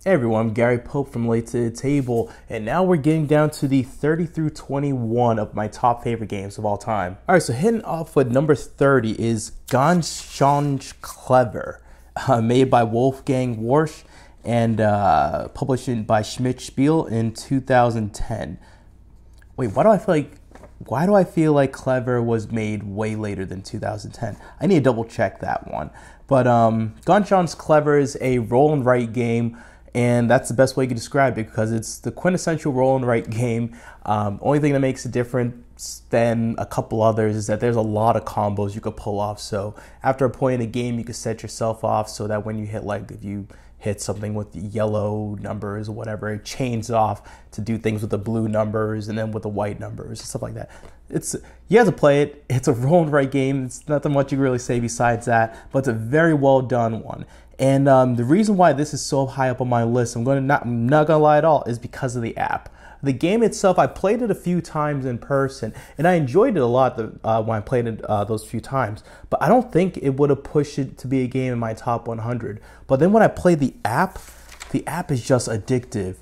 Hey everyone, I'm Gary Pope from Late to the Table, and now we're getting down to the 30 through 21 of my top favorite games of all time. Alright, so hitting off with number 30 is Ganz Schön Clever, made by Wolfgang Warsch and published by Schmidt Spiel in 2010. Wait, why do I feel like Clever was made way later than 2010? I need to double check that one. But Ganz Schön Clever is a roll and write game, and that's the best way you can describe it because it's the quintessential roll and write game. Only thing that makes it different than a couple others is that there's a lot of combos you could pull off. So after a point in the game, you can set yourself off so that when you hit, like if you hit something with the yellow numbers or whatever, it chains off to do things with the blue numbers and then with the white numbers and stuff like that. You have to play it. It's a roll and write game. It's nothing much you can really say besides that, but it's a very well done one. And the reason why this is so high up on my list, I'm not gonna lie at all, is because of the app. The game itself, I played it a few times in person, and I enjoyed it a lot when I played it those few times. But I don't think it would have pushed it to be a game in my top 100. But then when I played the app is just addictive.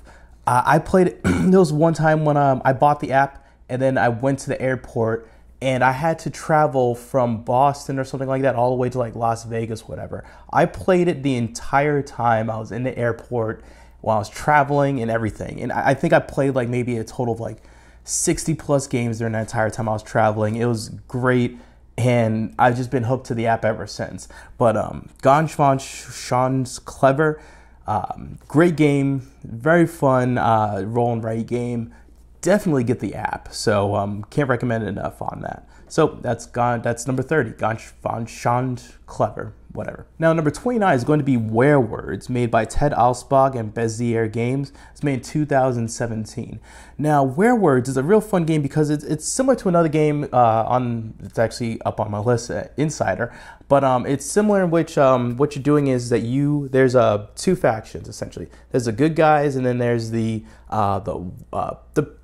I played it. There was one time when I bought the app, and then I went to the airport, and I had to travel from Boston or something like that all the way to like Las Vegas, whatever. I played it the entire time I was in the airport while I was traveling and everything. And I think I played like maybe a total of like 60 plus games during that entire time I was traveling. It was great, and I've just been hooked to the app ever since. But Ganz Schön Clever, great game, very fun roll and write game. Definitely get the app, so can't recommend it enough on that. So that's number 30, Ganz Schön Clever, whatever. Now number 29 is going to be Werewords, made by Ted Alspach and Bezier Games. It's made in 2017. Now Werewords is a real fun game because it's similar to another game it's actually up on my list, Insider. But it's similar in which what you're doing is that there's two factions essentially. There's the good guys, and then there's the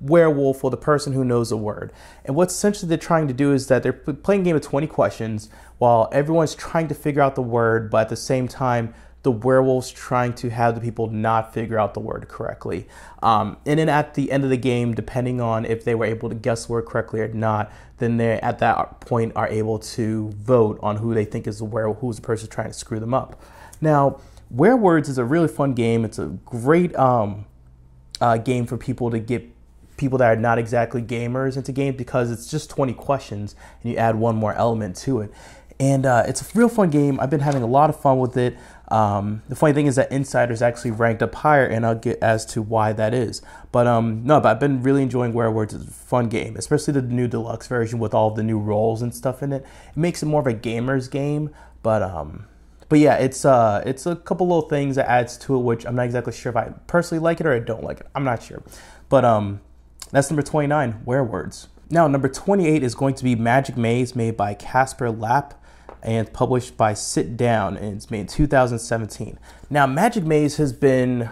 werewolf, or the person who knows a word. And what essentially they're trying to do is that they're playing a game of 20 questions while everyone's trying to figure out the word, but at the same time, the werewolf's trying to have the people not figure out the word correctly. And then at the end of the game, depending on if they were able to guess the word correctly or not, then they at that point are able to vote on who they think is the werewolf, who's the person trying to screw them up. Now, Werewords is a really fun game. It's a great game for people to get people that are not exactly gamers into games because it's just 20 questions and you add one more element to it. And it's a real fun game. I've been having a lot of fun with it. The funny thing is that Insider's actually ranked up higher, and I'll get as to why that is. But but I've been really enjoying Werewords. It's a fun game, especially the new deluxe version with all of the new roles and stuff in it. It makes it more of a gamer's game. But yeah, it's a couple little things that adds to it, which I'm not exactly sure if I personally like it or I don't like it. I'm not sure. But that's number 29, Werewords. Now number 28 is going to be Magic Maze, made by Casper Lapp and published by Sit Down, and it's made in 2017. Now Magic Maze has been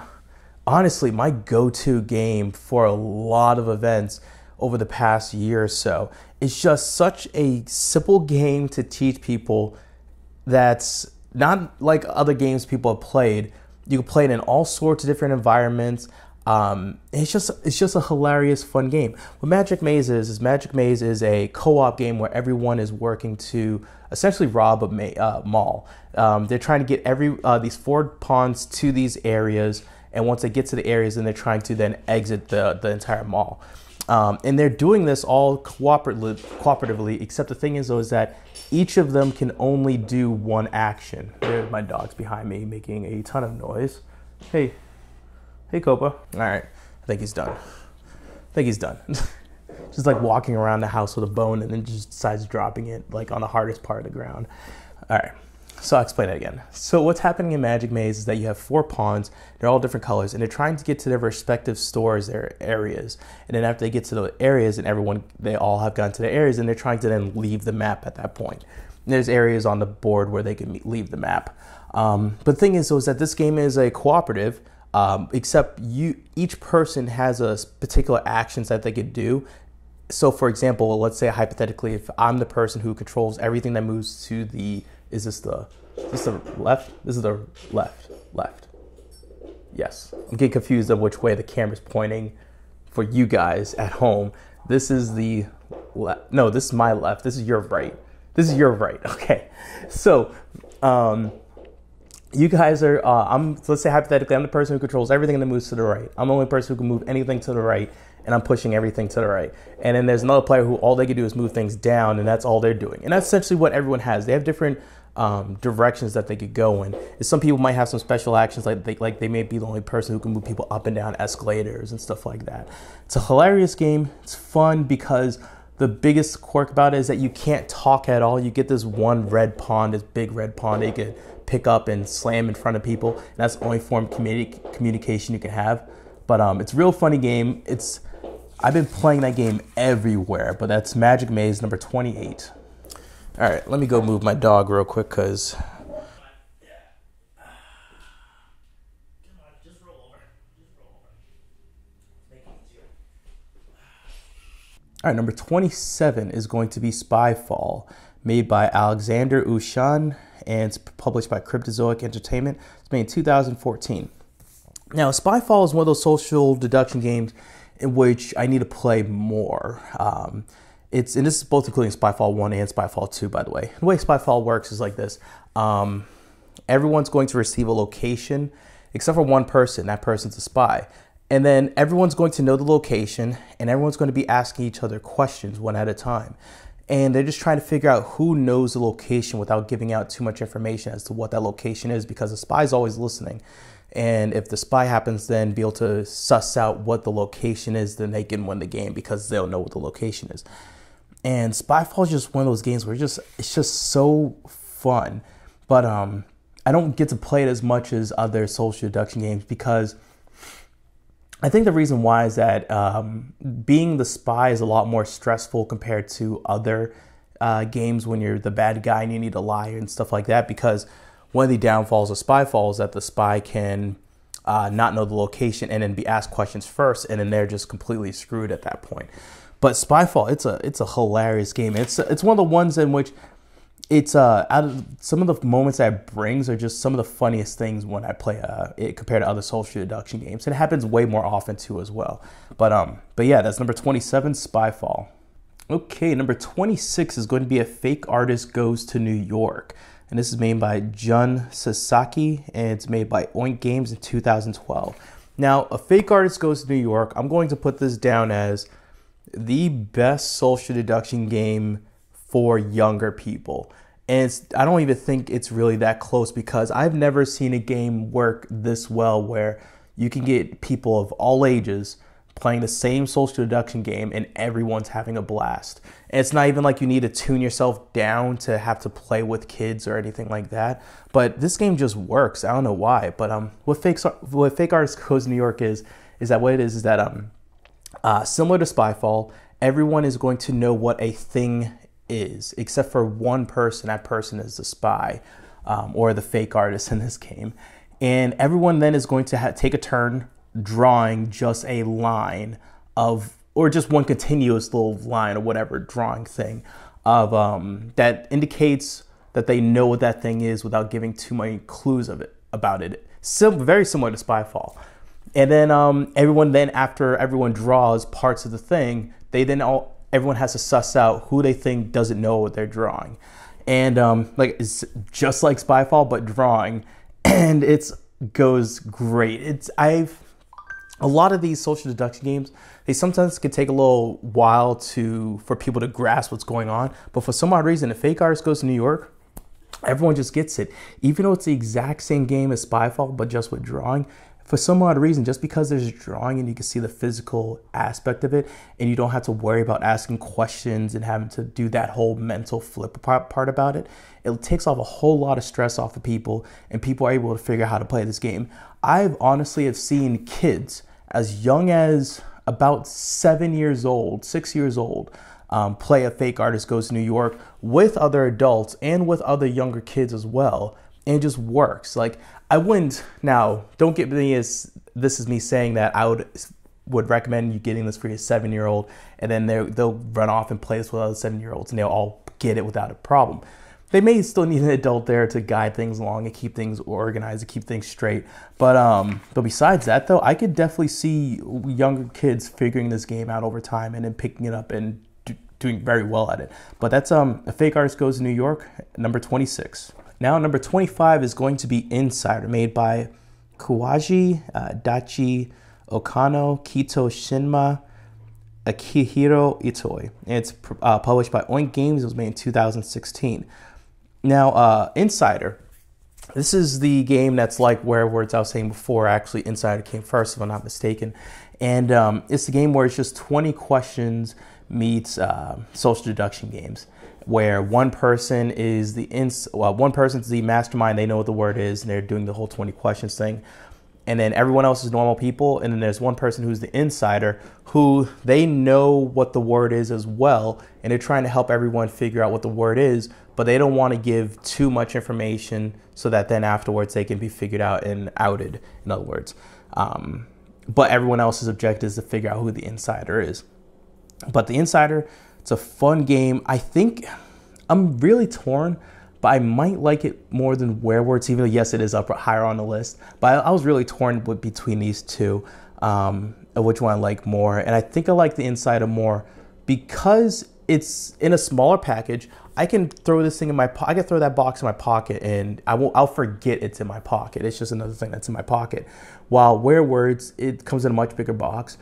honestly my go-to game for a lot of events over the past year or so. It's just such a simple game to teach people that's not like other games people have played. You can play it in all sorts of different environments. It's just a hilarious, fun game. What Magic Maze is a co-op game where everyone is working to essentially rob a mall. They're trying to get these 4 pawns to these areas, and once they get to the areas, then they're trying to then exit the entire mall. And they're doing this all cooperatively, except the thing is though is that each of them can only do one action. There's my dog's behind me making a ton of noise. Hey Copa. All right, I think he's done. Just like walking around the house with a bone and then just decides dropping it like on the hardest part of the ground. All right, so I'll explain it again. So what's happening in Magic Maze is that you have 4 pawns. They're all different colors, and they're trying to get to their respective stores, their areas. And then after they get to the areas, and they all have gotten to their areas, and they're trying to then leave the map at that point. And there's areas on the board where they can leave the map. But the thing is, though, is that this game is a cooperative. Except each person has a particular actions that they could do. So for example, let's say hypothetically, if I'm the person who controls everything that moves to the, is this the left? This is the left. Yes, I'm getting confused of which way the camera's pointing for you guys at home. This is the left. No, this is my left. This is your right. This is your right. Okay. So, you guys are, let's say hypothetically, I'm the person who controls everything that moves to the right. I'm the only person who can move anything to the right, and I'm pushing everything to the right. And then there's another player who all they can do is move things down, and that's all they're doing. And that's essentially what everyone has. They have different directions that they could go in. And some people might have some special actions, like they may be the only person who can move people up and down escalators and stuff like that. It's a hilarious game. It's fun because the biggest quirk about it is that you can't talk at all. You get this one red pawn, this big red pawn that you can pick up and slam in front of people. And that's the only form of communication you can have. But it's a real funny game. I've been playing that game everywhere, but that's Magic Maze number 28. All right, let me go move my dog real quick because... All right, number 27 is going to be Spyfall, made by Alexander Ushan, and it's published by Cryptozoic Entertainment. It's made in 2014. Now, Spyfall is one of those social deduction games in which I need to play more. And this is both including Spyfall 1 and Spyfall 2, by the way. The way Spyfall works is like this. Everyone's going to receive a location, except for one person. That person's a spy. And then everyone's going to know the location, and everyone's going to be asking each other questions one at a time. And they're just trying to figure out who knows the location without giving out too much information as to what that location is, because the spy's always listening. And if the spy happens then be able to suss out what the location is, then they can win the game because they'll know what the location is. And Spyfall is just one of those games where it's just so fun. But I don't get to play it as much as other social deduction games because I think the reason why is that being the spy is a lot more stressful compared to other games when you're the bad guy and you need to lie and stuff like that, because one of the downfalls of Spyfall is that the spy can not know the location and then be asked questions first, and then they're just completely screwed at that point. But Spyfall, it's a hilarious game. It's one of the ones in which it's out of some of the moments that it brings are just some of the funniest things when I play it compared to other social deduction games. And it happens way more often too as well. But yeah, that's number 27, Spyfall. Okay, number 26 is going to be A Fake Artist Goes to New York. And this is made by Jun Sasaki, and it's made by Oink Games in 2012. Now, A Fake Artist Goes to New York, I'm going to put this down as the best social deduction game for younger people. And I don't even think it's really that close, because I've never seen a game work this well where you can get people of all ages playing the same social deduction game and everyone's having a blast. And it's not even like you need to tune yourself down to have to play with kids or anything like that. But this game just works. I don't know why. But what Fake Artist Goes to New York is that what it is that similar to Spyfall, everyone is going to know what a thing is, except for one person. That person is the spy, or the fake artist in this game. And everyone then is going to take a turn drawing just a line of, or just one continuous little line or whatever drawing thing of that indicates that they know what that thing is without giving too many clues about it. Very similar to Spyfall. And then everyone then, after everyone draws parts of the thing, everyone has to suss out who they think doesn't know what they're drawing. And it's just like Spyfall, but drawing, and it goes great. A lot of these social deduction games, they sometimes can take a little while for people to grasp what's going on. But for some odd reason, if Fake Artist Goes to New York, everyone just gets it. Even though it's the exact same game as Spyfall, but just with drawing, for some odd reason, just because there's drawing and you can see the physical aspect of it, and you don't have to worry about asking questions and having to do that whole mental flip part about it, it takes off a whole lot of stress off of people, and people are able to figure out how to play this game. I've honestly have seen kids as young as about 6 years old, play A Fake Artist Goes to New York with other adults and with other younger kids as well. And it just works. Like, I wouldn't, now, don't get me as, this is me saying that I would recommend you getting this for your 7-year-old, and then they'll run off and play this with other 7-year-olds, and they'll all get it without a problem. they may still need an adult there to guide things along and keep things organized, and keep things straight. But besides that, though, I could definitely see younger kids figuring this game out over time and then picking it up and doing very well at it. But that's A Fake Artist Goes to New York, number 26. Now, number 25 is going to be Insider, made by Kawaji Dachi Okano, Kito Shinma, Akihiro Itoi. And it's published by Oink Games. It was made in 2016. Now, Insider, this is the game that's like Werewords I was saying before. Actually, Insider came first, if I'm not mistaken. And it's the game where it's just 20 questions meets social deduction games, where one person is one person's the mastermind. They know what the word is, and they're doing the whole 20 questions thing. And then everyone else is normal people. And then there's one person who's the insider, who they know what the word is as well. And they're trying to help everyone figure out what the word is, but they don't want to give too much information so that then afterwards they can be figured out and outed, in other words. But everyone else's objective is to figure out who the insider is. But the Insider, it's a fun game. I think I'm really torn, but I might like it more than Werewords, even though, yes, it is up higher on the list. But I was really torn between these two, of which one I like more. And I think I like the Insider more because it's in a smaller package. I can throw this thing in my pocket. I can throw that box in my pocket, and I'll forget it's in my pocket. It's just another thing that's in my pocket. While Werewords, it comes in a much bigger box.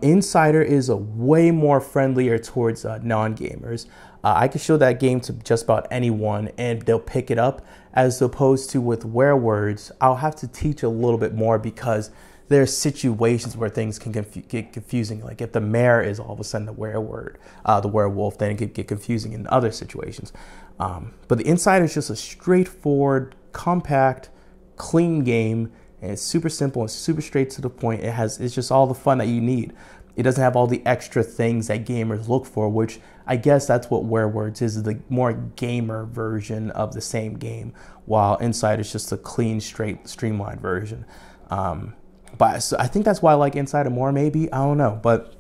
Insider is a way more friendlier towards non-gamers. I could show that game to just about anyone and they'll pick it up, as opposed to with Werewords, I'll have to teach a little bit more because there are situations where things can get confusing. Like if the mayor is all of a sudden the werewolf, then it could get confusing in other situations. But the Insider is just a straightforward, compact, clean game. And it's super simple and super straight to the point. It's just all the fun that you need. It doesn't have all the extra things that gamers look for, which I guess that's what Werewords is the more gamer version of the same game, while Inside is just a clean, straight, streamlined version. But so I think that's why I like Insider more, maybe. I don't know. But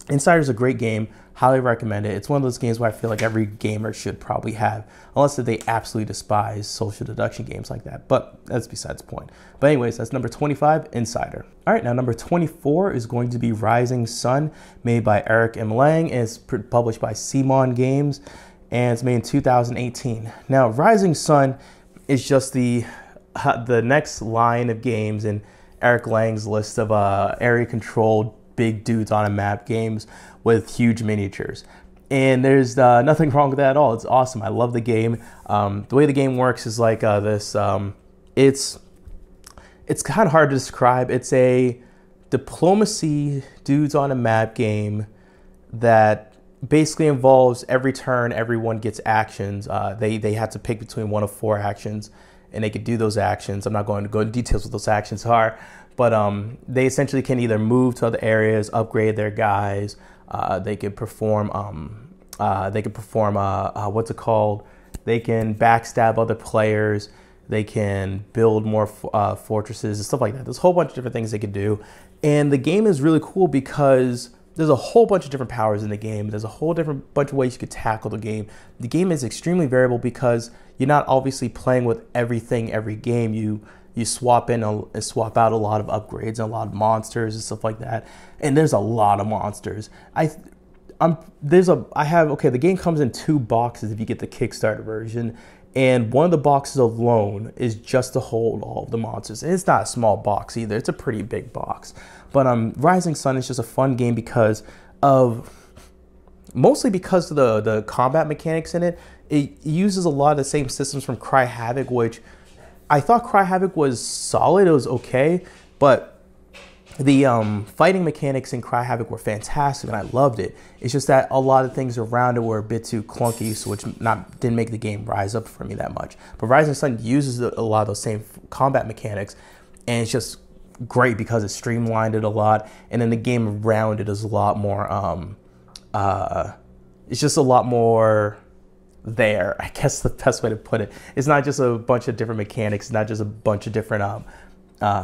Insider is a great game. Highly recommend it. It's one of those games where I feel like every gamer should probably have, unless they absolutely despise social deduction games like that. But that's besides the point. But anyways, that's number 25, Insider. All right, now number 24 is going to be Rising Sun, made by Eric M. Lang, and it's published by Simon Games, and it's made in 2018. Now, Rising Sun is just the next line of games in Eric Lang's list of area-controlled big dudes on a map games with huge miniatures. And there's nothing wrong with that at all. It's awesome. I love the game. The way the game works is like this. It's kind of hard to describe. It's a diplomacy dudes on a map game that basically involves every turn everyone gets actions. They have to pick between one of 4 actions, and they could do those actions. I'm not going to go into details what those actions are, but they essentially can either move to other areas, upgrade their guys. They could perform. What's it called? They can backstab other players. They can build more fortresses and stuff like that. There's a whole bunch of different things they could do, and the game is really cool because there's a whole bunch of different powers in the game. There's a whole different bunch of ways you could tackle the game. The game is extremely variable because you're not obviously playing with everything every game. You swap in and swap out a lot of upgrades and a lot of monsters and stuff like that. And there's a lot of monsters. The game comes in 2 boxes if you get the Kickstarter version. And one of the boxes alone is just to hold all of the monsters. And it's not a small box either. It's a pretty big box. But Rising Sun is just a fun game mostly because of the combat mechanics in it. It uses a lot of the same systems from Cry Havoc, which I thought Cry Havoc was solid. It was okay, but the fighting mechanics in Cry Havoc were fantastic, and I loved it. It's just that a lot of things around it were a bit too clunky, so which didn't make the game rise up for me that much. But Rising Sun uses a lot of those same combat mechanics, and it's just great because it streamlined it a lot, and then the game around it is a lot more. It's just a lot more there, I guess the best way to put it. It's not just a bunch of different mechanics, it's not just a bunch of different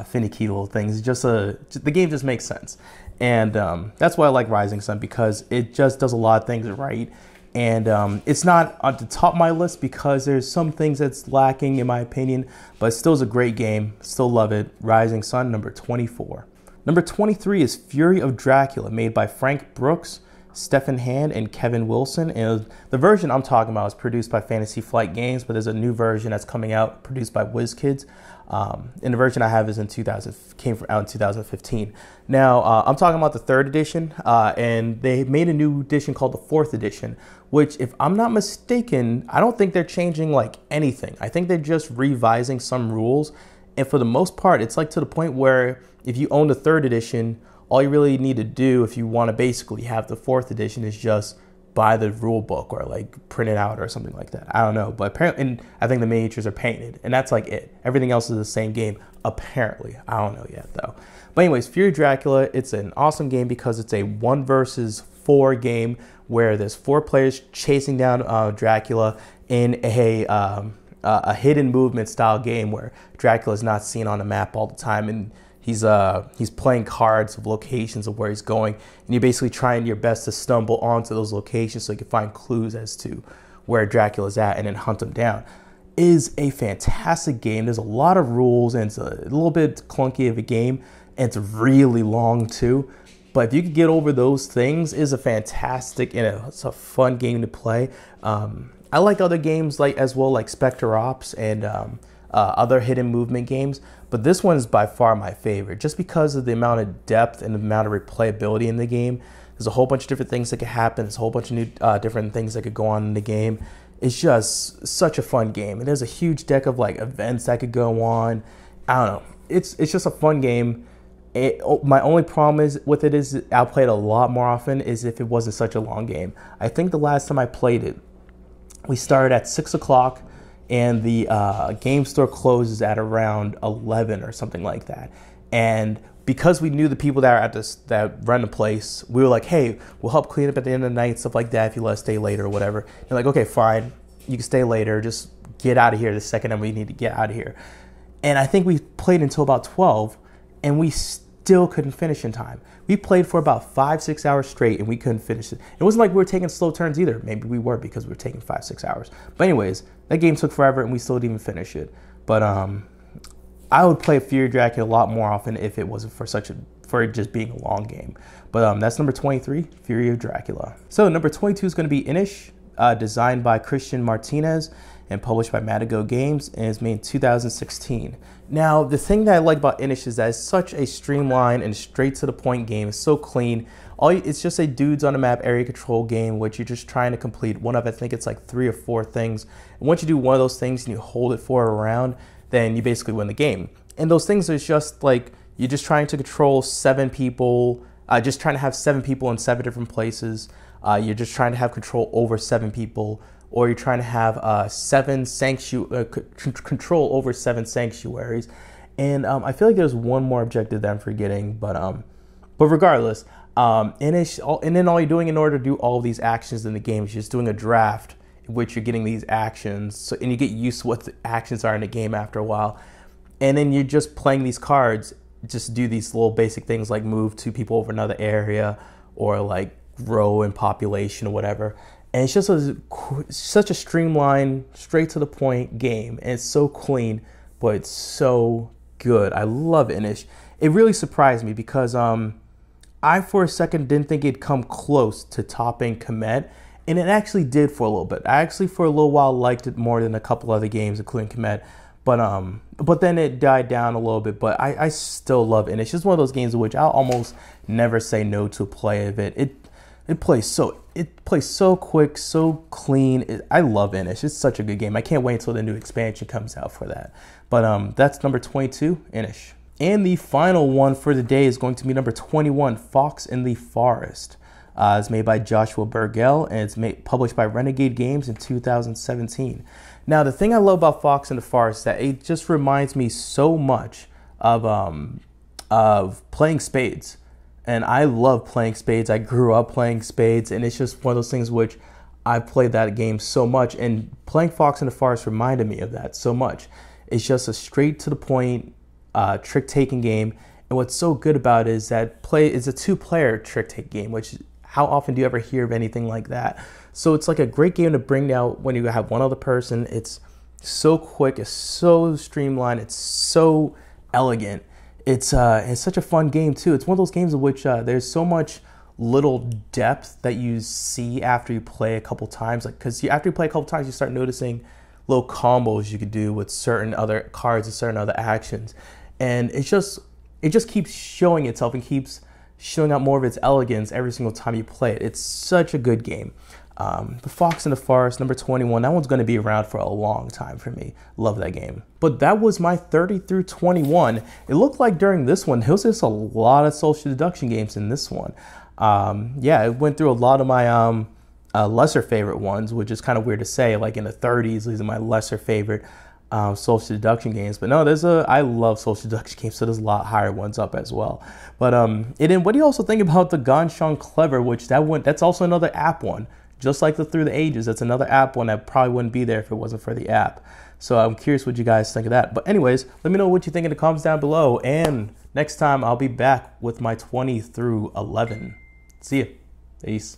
finicky little things. It's just the game just makes sense. And that's why I like Rising Sun, because it just does a lot of things right. And it's not on the top of my list because there's some things that's lacking in my opinion, but it still is a great game. Still love it. Rising Sun, number 24. Number 23 is Fury of Dracula, made by Frank Brooks, Stephen Hand, and Kevin Wilson. And the version I'm talking about is produced by Fantasy Flight Games, but there's a new version that's coming out produced by WizKids. And the version I have is out in 2015. Now, I'm talking about the 3rd edition, and they made a new edition called the 4th edition, which, if I'm not mistaken, I don't think they're changing like anything. I think they're just revising some rules. And for the most part, it's like to the point where if you own the 3rd edition, all you really need to do if you want to basically have the 4th edition is just buy the rule book or like print it out or something like that. I don't know, but apparently, and I think the miniatures are painted, and that's like it. Everything else is the same game, apparently. I don't know yet though. But anyways, Fury of Dracula, it's an awesome game because it's a 1 versus 4 game where there's 4 players chasing down Dracula in a hidden movement style game where Dracula is not seen on the map all the time, and he's playing cards of locations of where he's going, and you're basically trying your best to stumble onto those locations so you can find clues as to where Dracula's at and then hunt him down. It is a fantastic game. There's a lot of rules, and it's a little bit clunky of a game, and it's really long too. But if you could get over those things, it's a fantastic and it's a fun game to play. I like other games as well, like Spectre Ops and other hidden movement games, but this one is by far my favorite just because of the amount of depth and the amount of replayability in the game. There's a whole bunch of different things that could happen. There's a whole bunch of new different things that could go on in the game. It's just such a fun game, and there's a huge deck of like events that could go on. I don't know. It's just a fun game. My only problem with it is I'll play it a lot more often is if it wasn't such a long game. I think the last time I played it, we started at 6 o'clock and the game store closes at around 11 or something like that. And because we knew the people that run the place, we were like, hey, we'll help clean up at the end of the night, stuff like that, if you let us stay later or whatever. They're like, okay, fine, you can stay later, just get out of here the second time we need to get out of here. And I think we played until about 12, and we still couldn't finish in time. We played for about 5-6 hours straight, and we couldn't finish it. It wasn't like we were taking slow turns either. Maybe we were because we were taking 5-6 hours. But anyways, that game took forever, and we still didn't even finish it. But I would play Fury of Dracula a lot more often if it wasn't for it just being a long game. But that's number 23, Fury of Dracula. So number 22 is going to be Inish, designed by Christian Martinez and published by Madigo Games, and it's made in 2016. Now, the thing that I like about Inish is that it's such a streamlined and straight to the point game. It's so clean. It's just a dudes on the map area control game, which you're just trying to complete one of, I think it's like 3 or 4 things. And once you do one of those things and you hold it for a round, then you basically win the game. And those things are just like, you're just trying to control 7 people, just trying to have 7 people in 7 different places. You're just trying to have control over 7 people, or you're trying to have control over 7 sanctuaries. And I feel like there's one more objective that I'm forgetting, but regardless, Inish, and then all you're doing in order to do all of these actions in the game is just doing a draft in which you're getting these actions, and you get used to what the actions are in the game after a while. And then you're just playing these cards, just do these little basic things like move 2 people over another area, or like grow in population or whatever. And it's just such a streamlined, straight to the point game. And it's so clean, but it's so good. I love Inish. It really surprised me because I, for a second, didn't think it'd come close to topping Kemet. And it actually did for a little bit. I actually, for a little while, liked it more than a couple other games, including Kemet. But then it died down a little bit. But I still love Inish. It's just one of those games in which I'll almost never say no to a play of it. It plays so quick, so clean. I love Inish. It's such a good game. I can't wait until the new expansion comes out for that. But that's number 22, Inish. And the final one for the day is going to be number 21, Fox in the Forest. It's made by Joshua Burgell, and it's published by Renegade Games in 2017. Now, the thing I love about Fox in the Forest is that it just reminds me so much of playing spades. And I love playing spades. I grew up playing spades, and it's just one of those things which I played that game so much. And playing Fox in the Forest reminded me of that so much. It's just a straight to the point trick-taking game. And what's so good about it is that it's a 2-player trick-take game, which how often do you ever hear of anything like that? So it's like a great game to bring out when you have one other person. It's so quick, it's so streamlined, it's so elegant. It's such a fun game too. It's one of those games in which there's so much little depth that you see after you play a couple times. Like, because after you play a couple times, you start noticing little combos you could do with certain other cards and certain other actions, and it just keeps showing itself and keeps showing out more of its elegance every single time you play it. It's such a good game. The Fox in the Forest, number 21, that one's going to be around for a long time for me. Love that game. But that was my 30 through 21. It looked like during this one, there was just a lot of social deduction games in this one. Yeah, it went through a lot of my lesser favorite ones, which is kind of weird to say. Like in the 30s, these are my lesser favorite social deduction games. But no, I love social deduction games, so there's a lot higher ones up as well. But and then what do you also think about the Ganz Clever, which that's also another app one. Just like the Through the Ages, that's another app one that probably wouldn't be there if it wasn't for the app. So I'm curious what you guys think of that. But anyways, let me know what you think in the comments down below. And next time I'll be back with my 20 through 11. See ya. Peace.